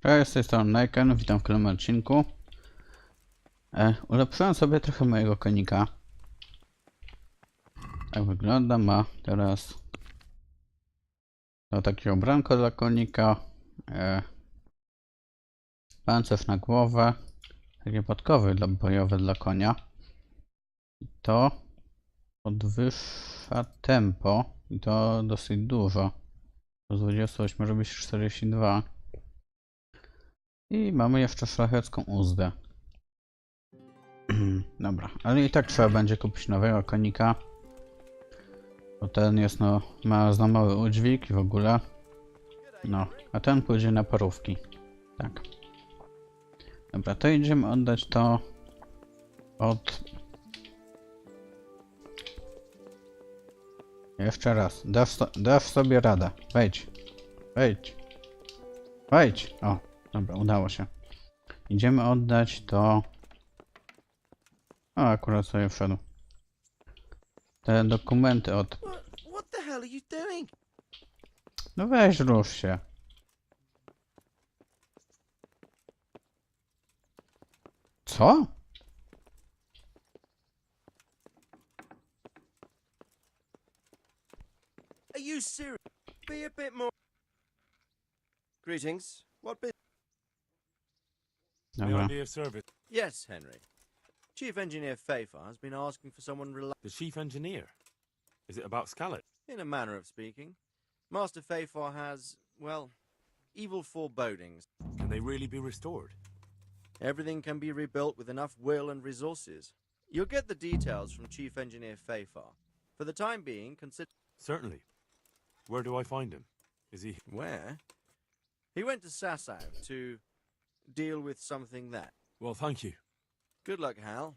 Cześć, z tej strony Naiken, witam w kolejnym odcinku. Ulepszyłem sobie trochę mojego konika. Tak wygląda, ma teraz to takie ubranko dla konika, pancerz na głowę, takie podkowy bojowe dla konia. I to podwyższa tempo i to dosyć dużo. Z 28 może być 42. I mamy jeszcze szlachecką uzdę. Dobra, ale i tak trzeba będzie kupić nowego konika. Bo ten jest ma za mały udźwig i w ogóle. No, a ten pójdzie na parówki. Tak. Dobra, to idziemy oddać to od... Jeszcze raz. Dasz sobie radę. Wejdź. Wejdź. Wejdź. O, dobra, udało się. Idziemy oddać to... O, akurat sobie wszedł. Te dokumenty od... What the hell are you doing? No weź, rusz się. Co? Are you serious? Be a bit more. Greetings. What business? Dobra. Be of service. Yes, Henry. Chief Engineer Fafar has been asking for someone The chief engineer. Is it about Scarlet? in a manner of speaking. Master Fafar has, well, evil forebodings. Can they really be restored? Everything can be rebuilt with enough will and resources. You'll get the details from Chief Engineer Fafar. For the time being, consider... Certainly. Where do I find him? Is he... Where? He went to Sasau to deal with something there. Well, thank you. Good luck, Hal.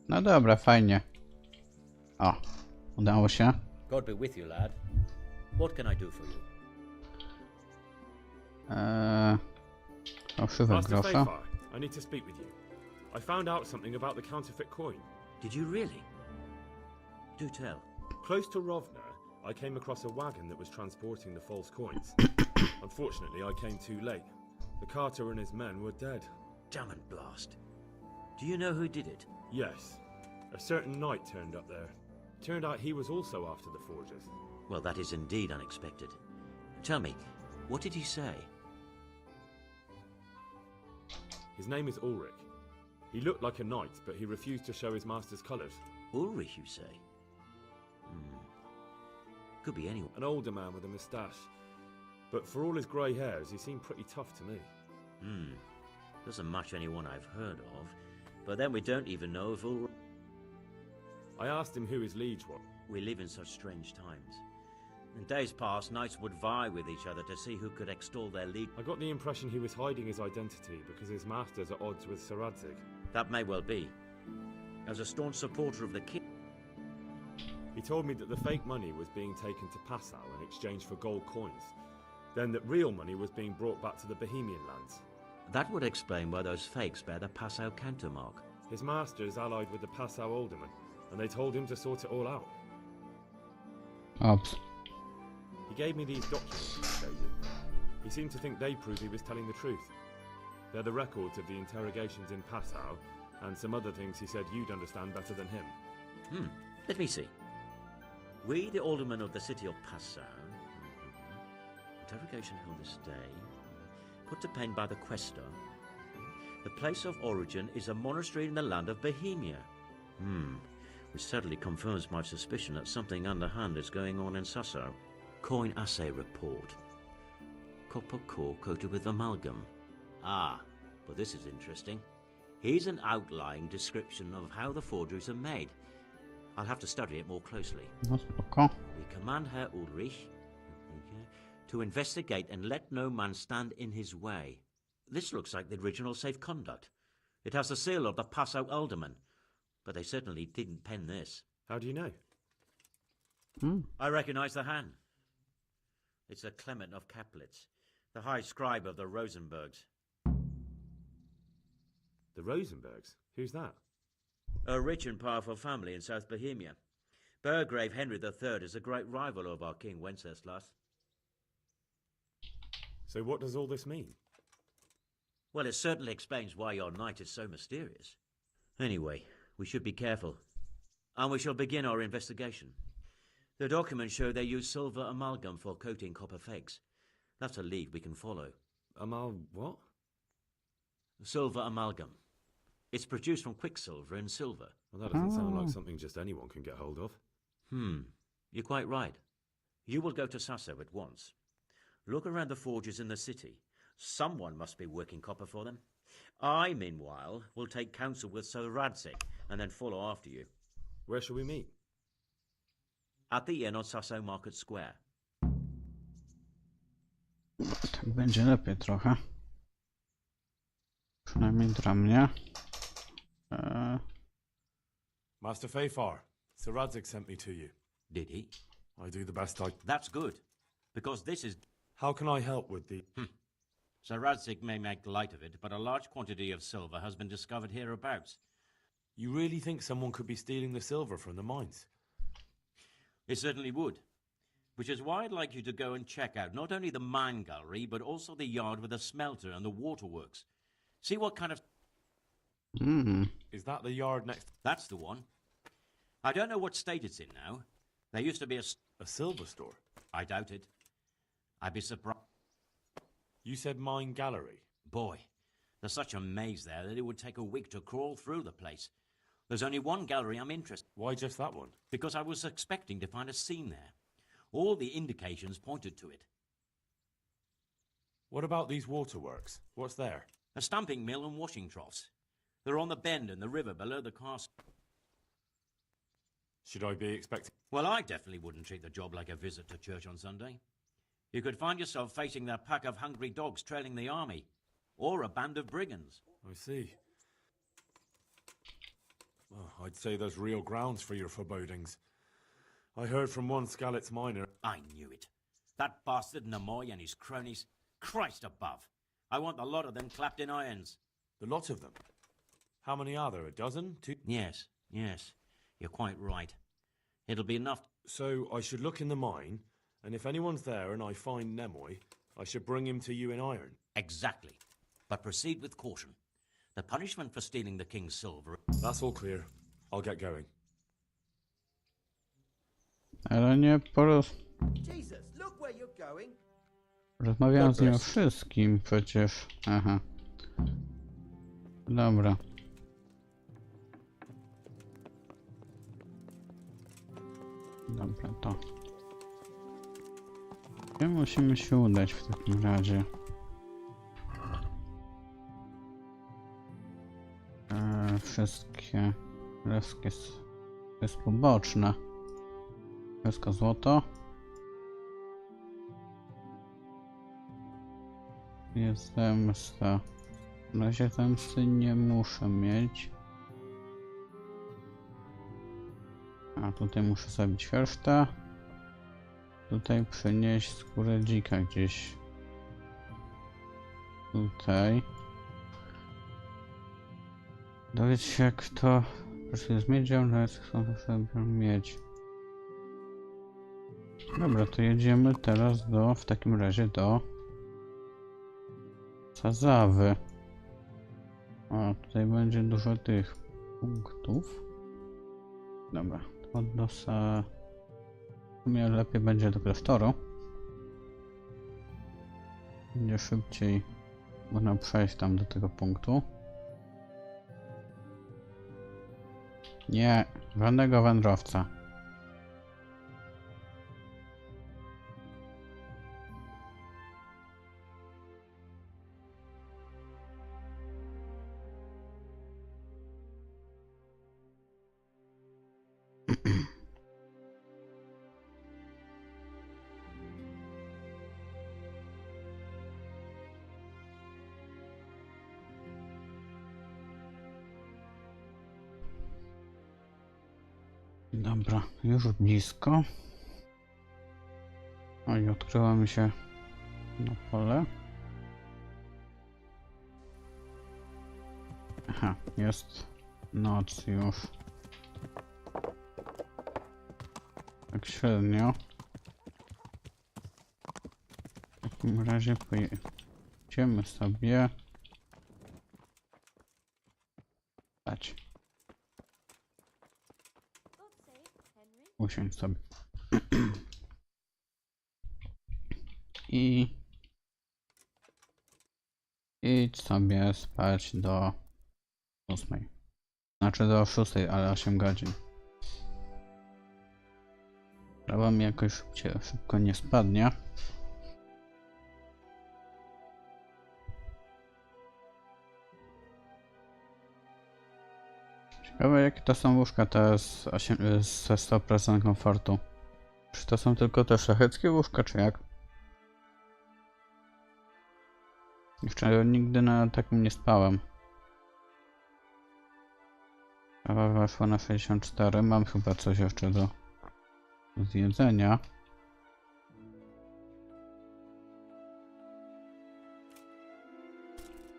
No dobra, fajnie. O, udało się. God be with you, lad. What can I do for you? Fałszywe Master grosze. Fafar, I need to speak with you. I found out something about the counterfeit coin. Did you really? Do tell. Close to Rovna, I came across a wagon that was transporting the false coins. Unfortunately, I came too late. The carter and his men were dead. Damn and blast. Do you know who did it? Yes. A certain knight turned up there. Turned out he was also after the forgers. Well, that is indeed unexpected. Tell me, what did he say? His name is Ulrich. He looked like a knight, but he refused to show his master's colours. Ulrich, you say? Could be anyone. An older man with a moustache. But for all his grey hairs, he seemed pretty tough to me. Doesn't match anyone I've heard of. But then we don't even know if Ulrich... I asked him who his liege was. We live in such strange times. In days past, knights would vie with each other to see who could extol their lead. I got the impression he was hiding his identity because his master's at odds with Saradzig. That may well be. As a staunch supporter of the king... He told me that the fake money was being taken to Passau in exchange for gold coins. Then that real money was being brought back to the Bohemian lands. That would explain why those fakes bear the Passau countermark. His master is allied with the Passau alderman, and they told him to sort it all out. Ops. He gave me these documents to show you. He seemed to think they prove he was telling the truth. They're the records of the interrogations in Passau, and some other things he said you'd understand better than him. Let me see. We, the aldermen of the city of Passau, interrogation held this day, put to pen by the questor. The place of origin is a monastery in the land of Bohemia. Which certainly confirms my suspicion that something underhand is going on in Sasau. Coin assay report. Copper core coated with amalgam. Ah, but this is interesting. Here's an outline description of how the forgeries are made. I'll have to study it more closely. No spoko. We command Herr Ulrich to investigate and let no man stand in his way. This looks like the original safe conduct. It has the seal of the Passau alderman, but they certainly didn't pen this. How do you know? I recognize the hand. It's a Clement of Kaplitz, the high scribe of the Rosenbergs. The Rosenbergs? Who's that? A rich and powerful family in South Bohemia. Burgrave Henry III is a great rival of our King Wenceslas. So what does all this mean? Well, it certainly explains why your night is so mysterious. Anyway, we should be careful. And we shall begin our investigation. The documents show they use silver amalgam for coating copper fakes. That's a lead we can follow. What? Silver amalgam. It's produced from quicksilver and silver. Well, that doesn't sound like something just anyone can get hold of. You're quite right. You will go to Sasso at once. Look around the forges in the city. Someone must be working copper for them. I, meanwhile, will take counsel with Sir Radzik and then follow after you. Where shall we meet? At the inn on Sasso Market Square. Tak będzie lepiej trochę. Przynajmniej dla mnie. Master Fayfar, Sir Radzik sent me to you. Did he? I do the best I... That's good, because this is... How can I help with the... Sir Radzik may make light of it, but a large quantity of silver has been discovered hereabouts. You really think someone could be stealing the silver from the mines? It certainly would. Which is why I'd like you to go and check out not only the mine gallery, but also the yard with the smelter and the waterworks. See what kind of... Is that the yard next... That's the one. I don't know what state it's in now. There used to be A silver store? I doubt it. I'd be surprised. You said mine gallery. Boy, there's such a maze there that it would take a week to crawl through the place. There's only one gallery I'm interested in. Why just that one? Because I was expecting to find a scene there. All the indications pointed to it. What about these waterworks? What's there? A stamping mill and washing troughs. They're on the bend in the river below the castle. Should I be expecting... Well, I definitely wouldn't treat the job like a visit to church on Sunday. You could find yourself facing that pack of hungry dogs trailing the army, or a band of brigands. I see. Well, I'd say there's real grounds for your forebodings. I heard from one Skalitz miner... I knew it. That bastard Namoy and his cronies. Christ above. I want the lot of them clapped in irons. The lot of them? How many are there? A dozen? 2? Yes. You're quite right. It'll be enough. So I should look in the mine, and if anyone's there and I find Nemoy, I should bring him to you in iron. Exactly. But proceed with caution. The punishment for stealing the king's silver... That's all clear. I'll get going. Ale nie Jesus, look where you're going. rozmawiałem z nim o wszystkim przecież. Aha. Dobra. Dobra, to. Gdzie musimy się udać w takim razie? Wszystkie królewskie jest poboczne. Wszystko złoto. Jest zemsta. Na razie zemsty nie muszę mieć. A tutaj muszę zabić resztę. Tutaj przenieść skórę dzika gdzieś. Tutaj. Dowiedz się jak to... Proszę z miedzią, ale chcą sobie mieć. Dobra, to jedziemy teraz w takim razie do Sazawy. O, tutaj będzie dużo tych punktów. Dobra, to do w sumie lepiej będzie do klasztoru. Będzie szybciej można przejść tam do tego punktu. Nie, żadnego wędrowca. Dobra, już blisko. O, i odkryła mi się na pole. Aha, jest noc już. Tak średnio. takim razie pojedziemy sobie. Dać. Usiądź sobie. I idź sobie spać do 8. Znaczy do 6, ale 8 godzin. Prawa mi jakoś szybko nie spadnie. Ciekawe jakie to są łóżka teraz ze 100% komfortu. Czy to są tylko te szlacheckie łóżka, czy jak? Jeszcze nigdy na takim nie spałem. Prawa weszła na 64. Mam chyba coś jeszcze do zjedzenia.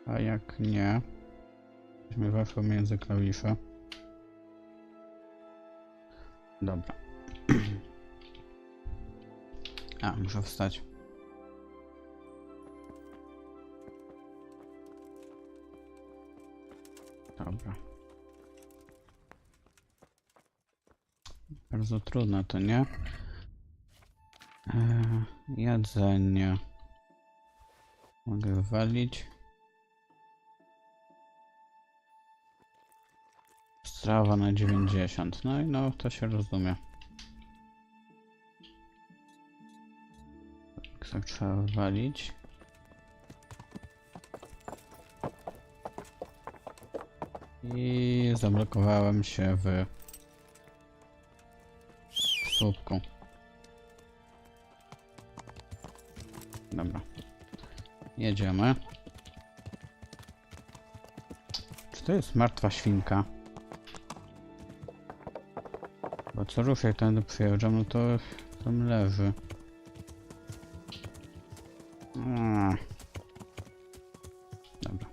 A jak nie, mi weszło między klawisze. Dobra. A, muszę wstać. Dobra. Bardzo trudne to, nie? Jedzenie. Mogę wywalić. Strawa na 90. No i no, to się rozumie. Tak trzeba wywalić. I zablokowałem się w słupku. Dobra. Jedziemy. Czy to jest martwa świnka? Bo co rusz jak tędy przyjeżdżam, no to tam leży. Dobra.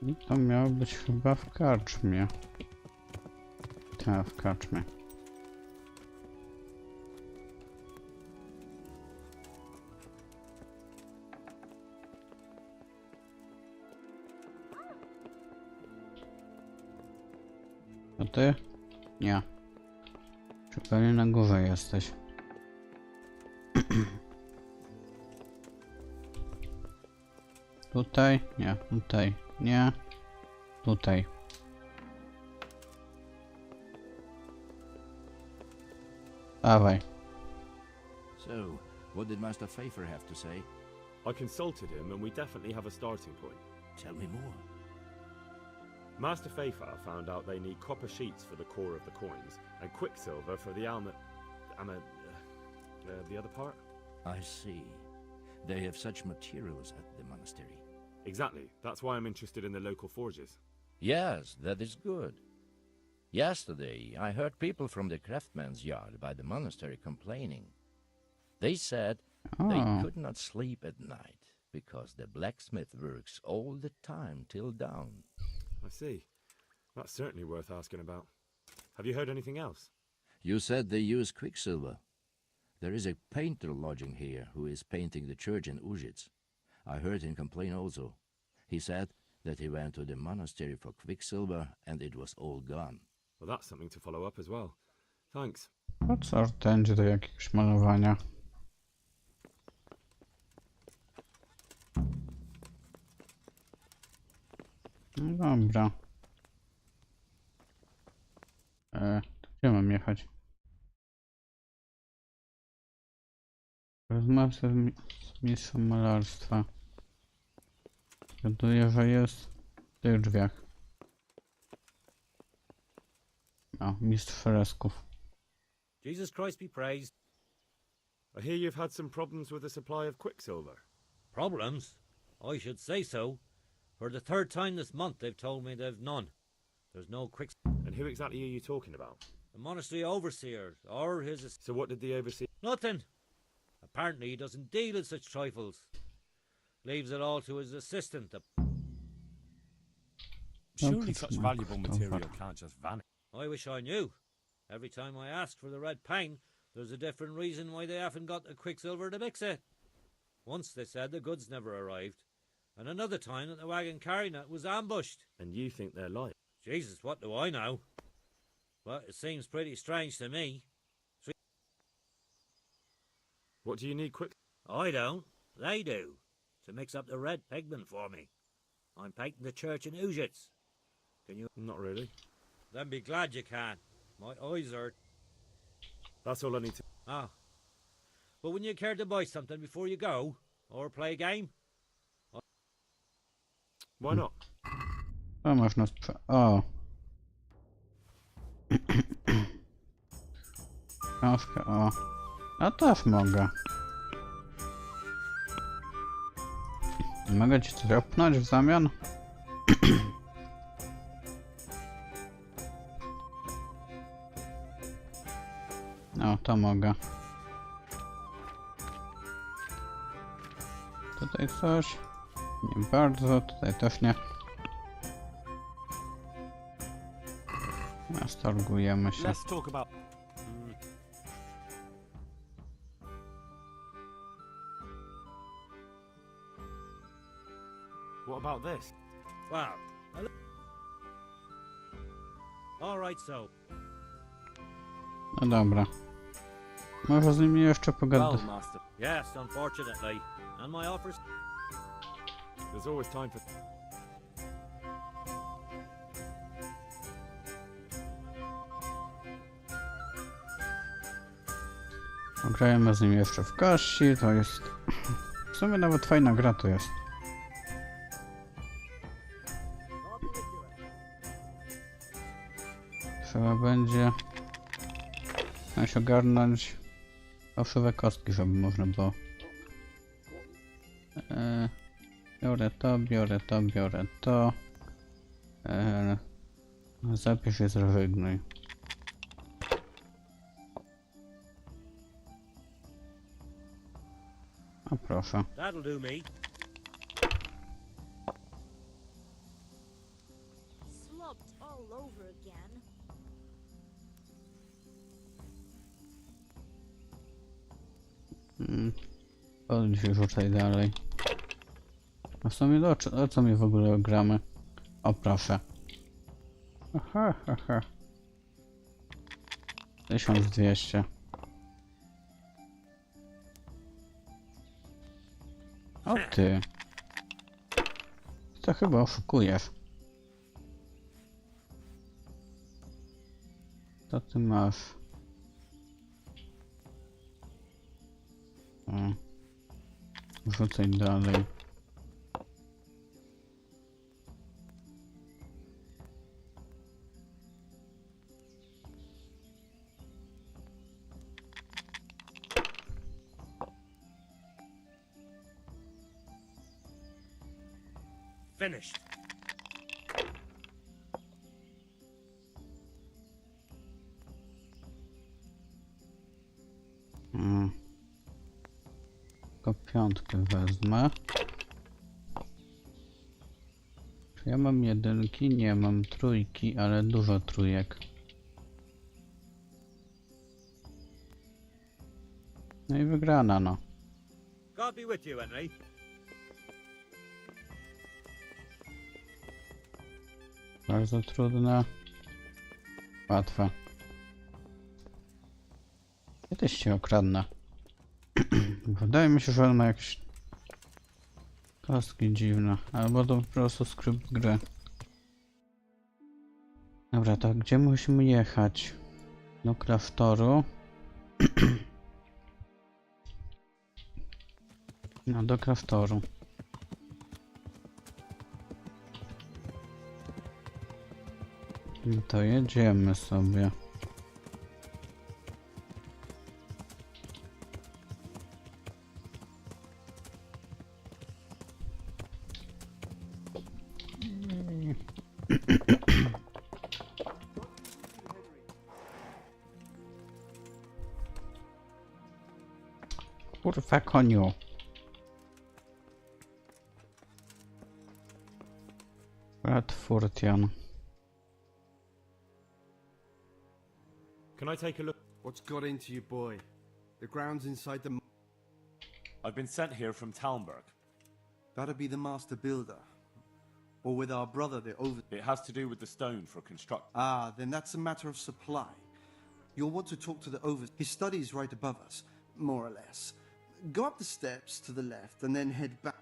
I to miało być chyba w karczmie. Tak, w karczmie. To ty? Nie. Czy pewnie na górze jesteś? Tutaj? Nie, tutaj. Nie. Tutaj. Dawaj. So, what did Master Pfeiffer have to say? I consulted him, and we definitely have a starting point. Tell me more. Master Pfeiffer found out they need copper sheets for the core of the coins, and quicksilver for the the other part? I see. They have such materials at the monastery. Exactly. That's why I'm interested in the local forges. Yes, that is good. Yesterday, I heard people from the craftsman's yard by the monastery complaining. They said they could not sleep at night because the blacksmith works all the time till dawn. I see. That's certainly worth asking about. Have you heard anything else? You said they use quicksilver. There is a painter lodging here who is painting the church in Ujits. I heard him complain also. He said that he went to the monastery for quicksilver and it was all gone. Well, that's something to follow up as well. Thanks. Po co rtęć do jakiegoś malowania? No dobra. Gdzie mam jechać? Rozmawiam z mistrzem malarstwa. Zgaduję, że jest w tych drzwiach. O, mistrz fresków. Jesus Christ be praised. I hear you've had some problems with the supply of quicksilver. Problems? I should say so. For the third time this month they've told me they've none. There's no quick... And who exactly are you talking about? The monastery overseer, or his... So what did the overseer... Nothing. Apparently he doesn't deal in such trifles. Leaves it all to his assistant. Surely such valuable material can't just vanish. I wish I knew. Every time I ask for the red paint, there's a different reason why they haven't got the quicksilver to mix it. Once they said the goods never arrived, and another time that the wagon carrying it was ambushed. And you think they're lying? Jesus, what do I know? But it seems pretty strange to me. What do you need quick? I don't. They do. To mix up the red pigment for me. I'm painting the church in Ujits. Can you? Not really. Then be glad you can. My eyes hurt. That's all I need to... Ah. But wouldn't you care to buy something before you go? Or play a game? Why not? To można O. Książkę, o. No też mogę. Mogę ci coś opnąć w zamian? O, to mogę. Tutaj coś. Nie bardzo, tutaj też nie. Stargujemy się. Let's talk about... What about this? Wow. All right, so. No dobra. Może z nimi jeszcze pogadać. Well, master. Yes, unfortunately. And my offers. There's always time for... Grajemy z nim jeszcze w kości, to jest... W sumie nawet fajna gra to jest. Trzeba będzie... się ogarnąć fałszywe kostki, żeby można było... biorę to, biorę to, biorę to. Zapisz i zrezygnuj. O proszę. That'll do me. Slopped all over again. Podnieś się rzucaj dalej. A w sumie o co my w ogóle gramy? O proszę. Aha, aha. 1200. O ty. To chyba oszukujesz. Co ty masz? O. Rzucaj dalej. Finished. Tylko piątkę wezmę. Czy ja mam jedynki? Nie, mam trójki, ale dużo trójek. No i wygrana, no. God be with you, Henry. Bardzo trudne. Łatwe. Kiedyś się okradnę. Wydaje mi się, że on ma jakieś kostki dziwne. Albo to po prostu skrypt gry. Dobra, to gdzie musimy jechać? Do kraftoru. No, do kraftoru. I to jedziemy sobie. Kurwa koniu. Brat Furtian. Can I take a look? What's got into you, boy? The grounds inside the... I've been sent here from Talmberg. That'd be the master builder. Or with our brother, the over... It has to do with the stone for construct. Ah, then that's a matter of supply. You'll want to talk to the over... His study is right above us, more or less. Go up the steps to the left and then head back.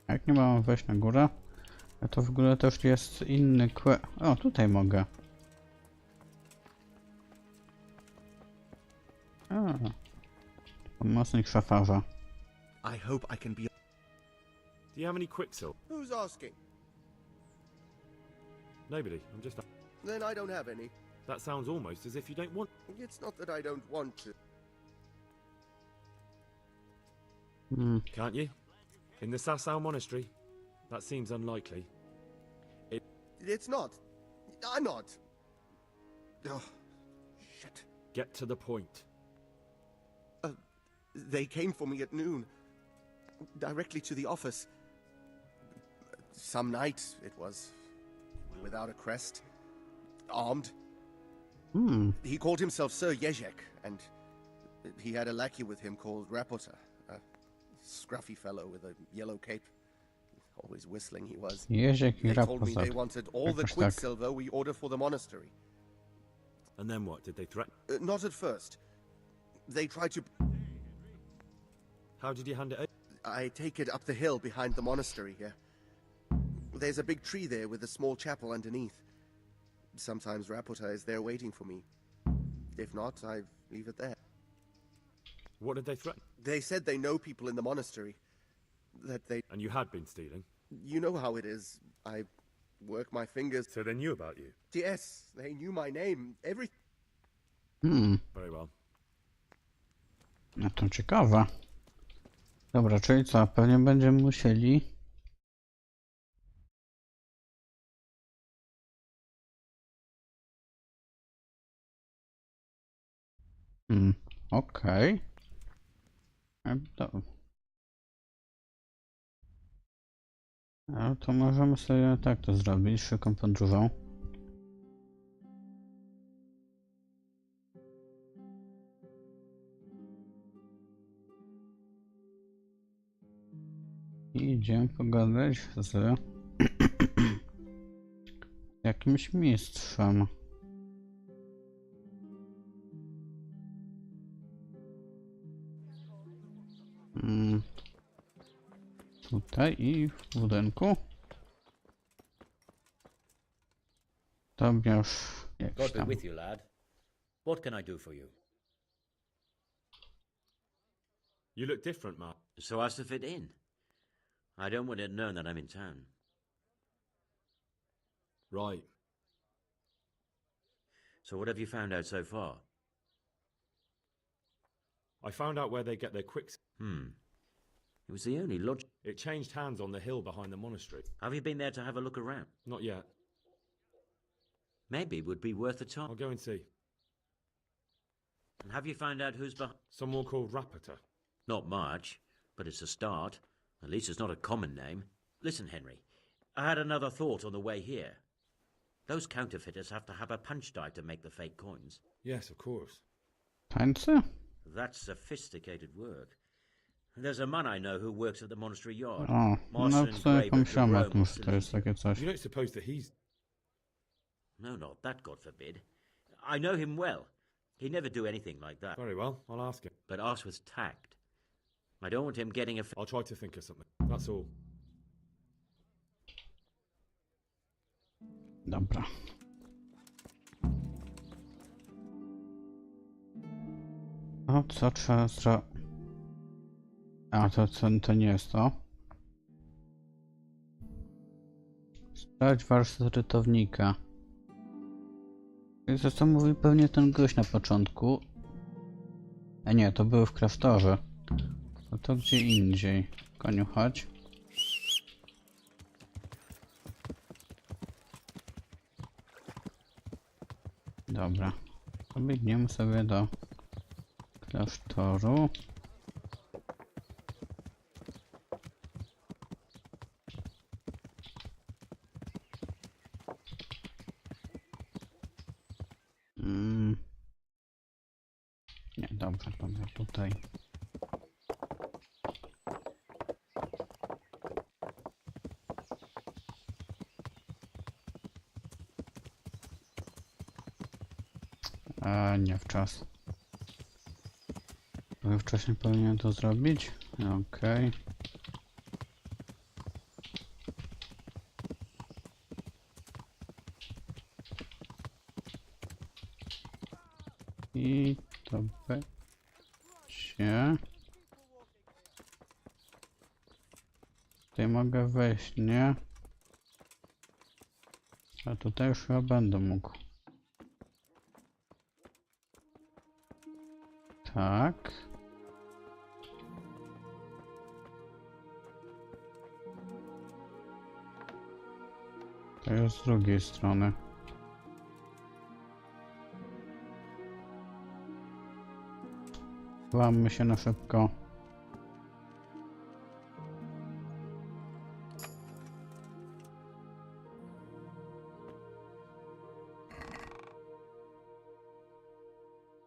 Jak nie mam wejść na górę? A to w ogóle też jest inny O, tutaj mogę. A. Pomocnik szafarza. I hope I can be... Do you have any quicksilver? Who's asking? Nobody. I'm just... Then I don't have any. That sounds almost as if you don't want... It's not that I don't want to. Can't you? In the Sasau monastery? That seems unlikely. It's not. I'm not. Oh, shit. Get to the point. They came for me at noon. Directly to the office. Some night it was. Without a crest. Armed. He called himself Sir Jezek, and he had a lackey with him called Rapota. A scruffy fellow with a yellow cape. Always whistling he was. Jeziek i They told me they Rapota. wanted all the Jakoś tak. quicksilver we order for the monastery. And then what? Did they threaten? Not at first. They tried to... How did you hand it over? I take it up the hill behind the monastery here. There's a big tree there with a small chapel underneath. Sometimes Rapota is there waiting for me. If not, I leave it there. What did they threaten? They said they know people in the monastery. That they... And you had been stealing? You know how it is. I work my fingers. So they knew about you? Yes, they knew my name. Everything. Very well. No to ciekawe. Dobra, czyli co? Pewnie będziemy musieli... Okej. No to możemy sobie tak to zrobić, szybką podróżą. I idziemy pogadać z jakimś mistrzem. Tutaj i w budynku. To bierz jakiś God be tam. with you, lad. What can I do for you? You look different, Mark. So as to fit in. I don't want it known that I'm in town. Right. So what have you found out so far? I found out where they get their quicksilver. It was the only lodge. It changed hands on the hill behind the monastery. Have you been there to have a look around? Not yet. Maybe it would be worth a time. I'll go and see. And have you found out who's behind? Someone called Rapota. Not much, but it's a start. At least it's not a common name. Listen, Henry, I had another thought on the way here. Those counterfeiters have to have a punch die to make the fake coins. Yes, of course. Tańce? That's sophisticated work. There's a man I know who works at the monastery yard. O, no Master to sobie engraver pomyślałem o Jerome tym, że to jest Ossolinetti. takie coś. You don't suppose that he's... No, not that, God forbid. I know him well. He'd never do anything like that. Very well, I'll ask him. But ask with tact. I don't want him getting a... I'll try to think of something. That's all. Dobra. O, co trzeba zrobić? A, to nie jest to. Sprawdź warsztat rytownika. To co mówił pewnie ten gość na początku. A nie, to były w kraftorze. To gdzie indziej. Koniu, chodź. Dobra. Biegniemy sobie do klasztoru. Nie, dobrze, tutaj. Nie w czas. Wcześniej powinienem to zrobić. Okej. I to będzie. Tutaj mogę wejść, nie? A tutaj już chyba będę mógł. Tak. To jest z drugiej strony. Łammy się na szybko.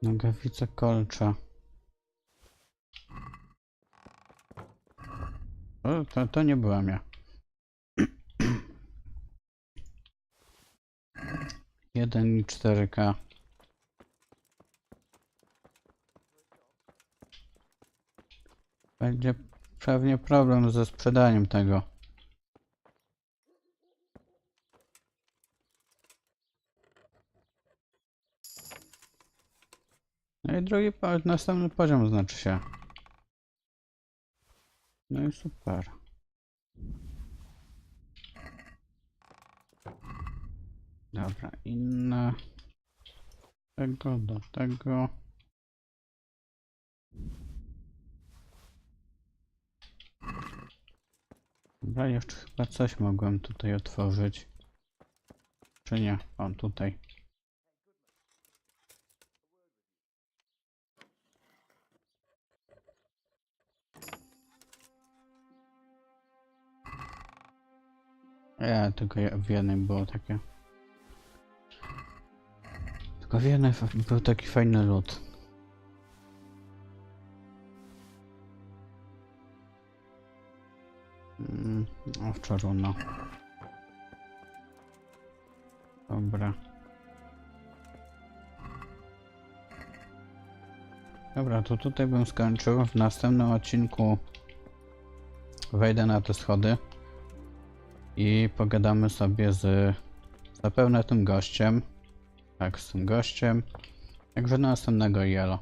Nogawice kolcza. To nie byłam ja. 1,4K. Będzie pewnie problem ze sprzedaniem tego. No i następny poziom znaczy się. No i super. Dobra, inne. Tego do tego. Dobra, jeszcze chyba coś mogłem tutaj otworzyć. Czy nie? O, tutaj. Tylko w jednej było takie. Tylko w jednej był taki fajny lód. Owczaruna. Dobra. Dobra, to tutaj bym skończył. W następnym odcinku wejdę na te schody i pogadamy sobie z zapewne tym gościem. Tak, z tym gościem. Także do następnego jelo.